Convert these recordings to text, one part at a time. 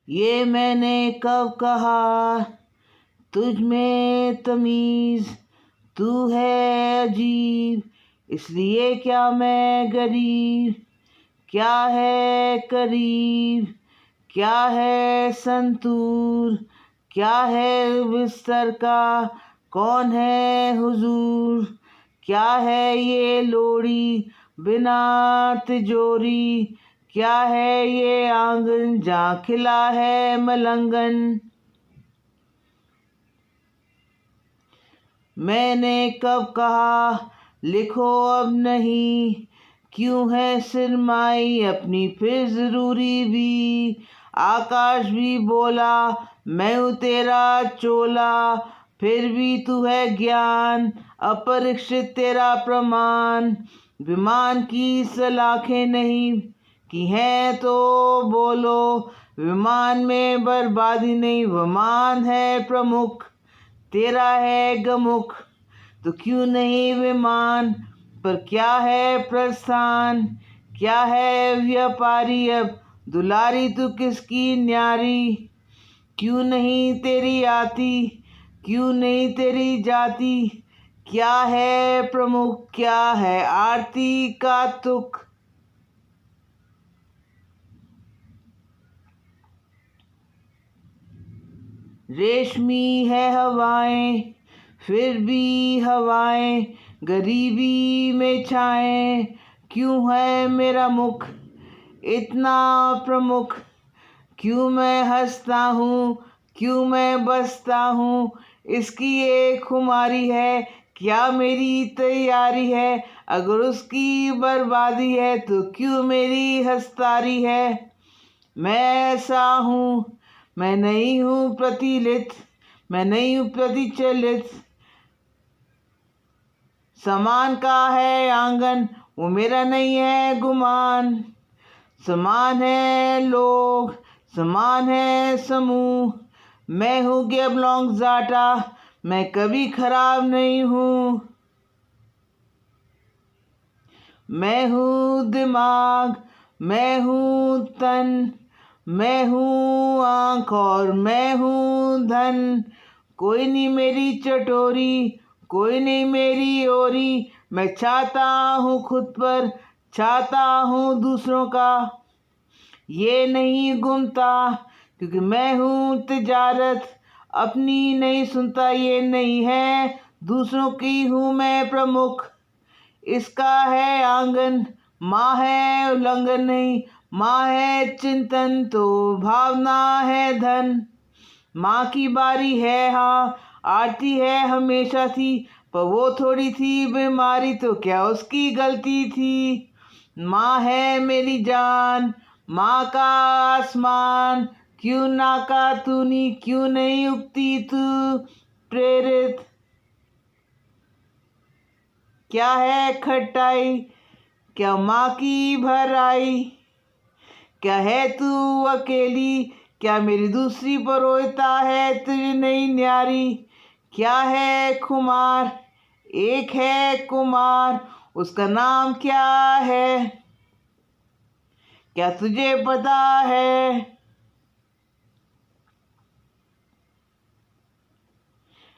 ये मैंने कब कहा, तुझ में तमीज़ तू है अजीब, इसलिए क्या मैं गरीब। क्या है करीब, क्या है संतूर, क्या है बिस्तर का, कौन है हुजूर। क्या है ये लोड़ी बिना तिजोरी, क्या है ये आंगन जहाँ खिला है मलंगन। मैंने कब कहा लिखो अब नहीं, क्यों है सिरमाई अपनी फिर ज़रूरी भी। आकाश भी बोला मैं हूँ तेरा चोला, फिर भी तू है ज्ञान अपरीक्षित तेरा प्रमाण। विमान की सलाखें नहीं की हैं तो बोलो, विमान में बर्बादी नहीं, विमान है प्रमुख तेरा है गमुख। तो क्यों नहीं विमान पर क्या है प्रस्थान, क्या है व्यापारी अब दुलारी तू किसकी न्यारी। क्यों नहीं तेरी आती, क्यों नहीं तेरी जाति, क्या है प्रमुख, क्या है आरती का तुक। रेशमी है हवाएं फिर भी हवाएं गरीबी में छाएं। क्यों है मेरा मुख इतना प्रमुख, क्यों मैं हंसता हूँ, क्यों मैं बसता हूँ। इसकी ये खुमारी है, क्या मेरी तैयारी है। अगर उसकी बर्बादी है तो क्यों मेरी हंसतारी है। मैं ऐसा हूँ, मैं नहीं हूँ प्रतिलित, मैं नहीं हूँ प्रतिचलित। समान का है आंगन वो मेरा नहीं है गुमान। समान है लोग, समान है समूह, मैं हूँ गेबलोंग जाटा, मैं कभी खराब नहीं हूँ। मैं हूँ दिमाग, मैं हूँ तन, मैं हूँ आँख और मैं हूँ धन। कोई नहीं मेरी चटोरी, कोई नहीं मेरी ओरी, मैं चाहता हूँ खुद पर, चाहता हूँ दूसरों का। ये नहीं घूमता क्योंकि मैं हूँ तिजारत, अपनी नहीं सुनता ये नहीं है, दूसरों की हूँ मैं प्रमुख। इसका है आंगन माँ है उल्लंघन नहीं, माँ है चिंतन तो भावना है धन। माँ की बारी है हाँ, आरती है हमेशा थी, पर वो थोड़ी थी बीमारी तो क्या उसकी गलती थी। माँ है मेरी जान, माँ का आसमान, क्यों ना का तूनी, क्यों नहीं उगती तू प्रेरित। क्या है खटाई, क्या माँ की भराई, क्या है तू अकेली, क्या मेरी दूसरी परोयता है तुझे नहीं न्यारी। क्या है खुमार, एक है कुमार, उसका नाम क्या है, क्या तुझे पता है।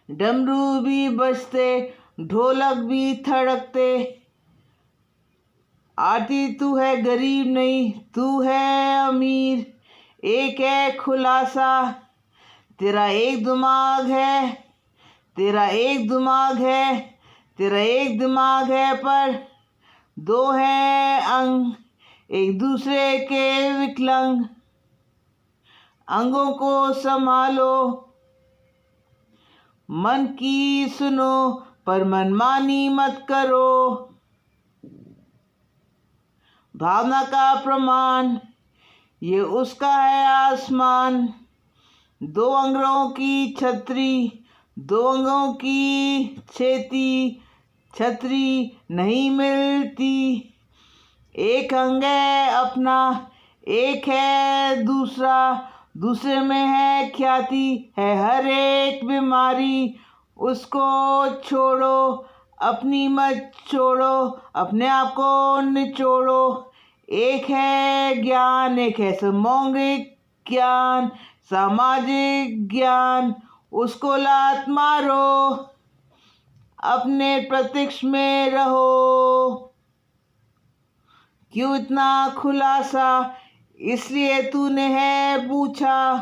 डमरू भी बजते, ढोलक भी थड़कते, आरती तू है गरीब नहीं तू है अमीर। एक है खुलासा, तेरा एक दिमाग है, तेरा एक दिमाग है, तेरा एक दिमाग है, पर दो हैं अंग एक दूसरे के विकलंग। अंगों को संभालो, मन की सुनो, पर मनमानी मत करो। भावना का प्रमाण ये उसका है आसमान। दो अंगों की छतरी, दो अंगों की छेती, छतरी नहीं मिलती। एक अंग है अपना, एक है दूसरा, दूसरे में है ख्याति है हर एक बीमारी। उसको छोड़ो, अपनी मत छोड़ो, अपने आप को निचोड़ो। एक है ज्ञान, एक है सामूहिक ज्ञान, सामाजिक ज्ञान, उसको लात मारो, अपने प्रत्यक्ष में रहो। क्यों इतना खुलासा, इसलिए तूने है पूछा,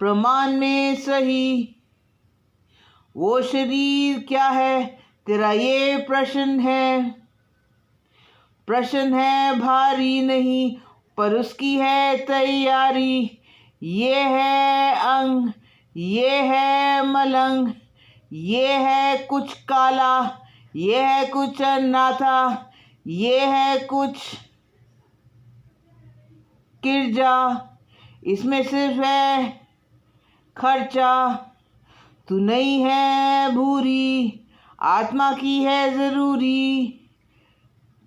प्रमाण में सही। वो शरीर क्या है, तेरा ये प्रश्न है। प्रश्न है भारी नहीं, पर उसकी है तैयारी। ये है अंग, ये है मलंग, ये है कुछ काला, ये है कुछ अन्नाथा, ये है कुछ किरजा, इसमें सिर्फ है खर्चा। तू नहीं है भूरी, आत्मा की है ज़रूरी।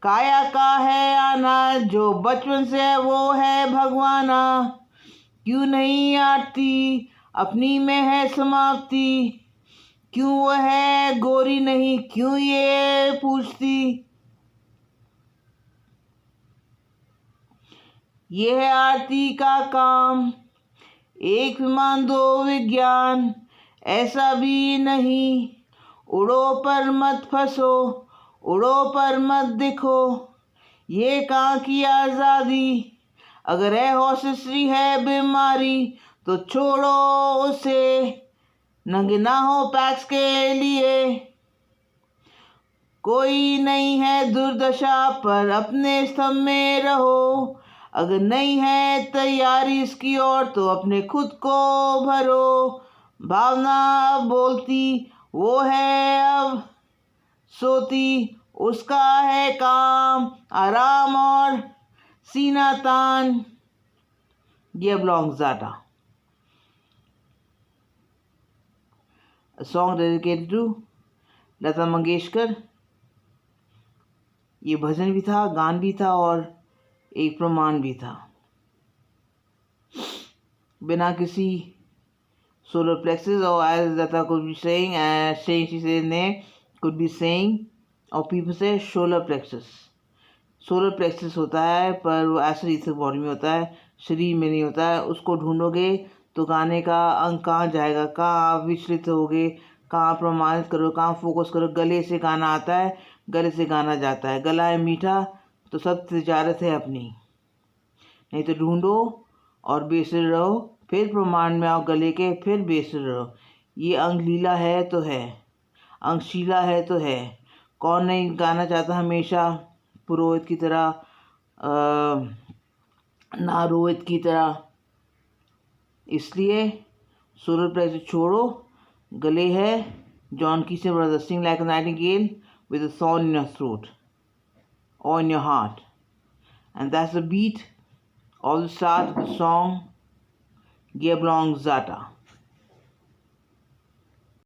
काया का है आना, जो बचपन से है वो है भगवाना। क्यों नहीं आती, अपनी में है समाप्ति। क्यों वो है गोरी नहीं, क्यों ये पूछती। ये है आरती का काम, एक विमान दो विज्ञान, ऐसा भी नहीं। उड़ो पर मत फंसो, उड़ो पर मत दिखो, ये कहाँ की आज़ादी। अगर है हौसली है बीमारी, तो छोड़ो उसे, नंगे ना हो पैक्स के लिए। कोई नहीं है दुर्दशा, पर अपने स्तंभ में रहो। अगर नहीं है तैयारी इसकी ओर, तो अपने खुद को भरो। भावना अब बोलती, वो है अब सोती, उसका है काम आराम और सीना तान। Dear belongs Zata. A song dedicated to Lata Mangeshkar. ये भजन भी था, गान भी था और एक प्रमाण भी था। बिना किसी solar plexus, or as Lata could be saying, she said ne could be saying, or people say solar plexus. Solar plexus होता है, पर वो ऐसे इथर बॉडी में होता है, शरीर में नहीं होता है। उसको ढूंढोगे तो गाने का अंग कहाँ जाएगा, कहाँ आप विचलित होगे, कहाँ प्रमाणित करो, कहाँ फोकस करो। गले से गाना आता है, गले से गाना जाता है। गला है मीठा तो सब तिजारत है अपनी, नहीं तो ढूंढो और बेसुर रहो, फिर प्रमाण में आओ गले के, फिर बेसुर रहो। ये अंग लीला है तो है, अंग शीला है तो है। कौन नहीं गाना चाहता हमेशा पुरोहित की तरह, ना रोहित की तरह। इसलिए सोलर प्लेक्सस छोड़ो, गले है जॉन की से brother, sing like a Nightingale with a song in your throat or in your heart. And that's the beat of the start of the song Geblong Zata.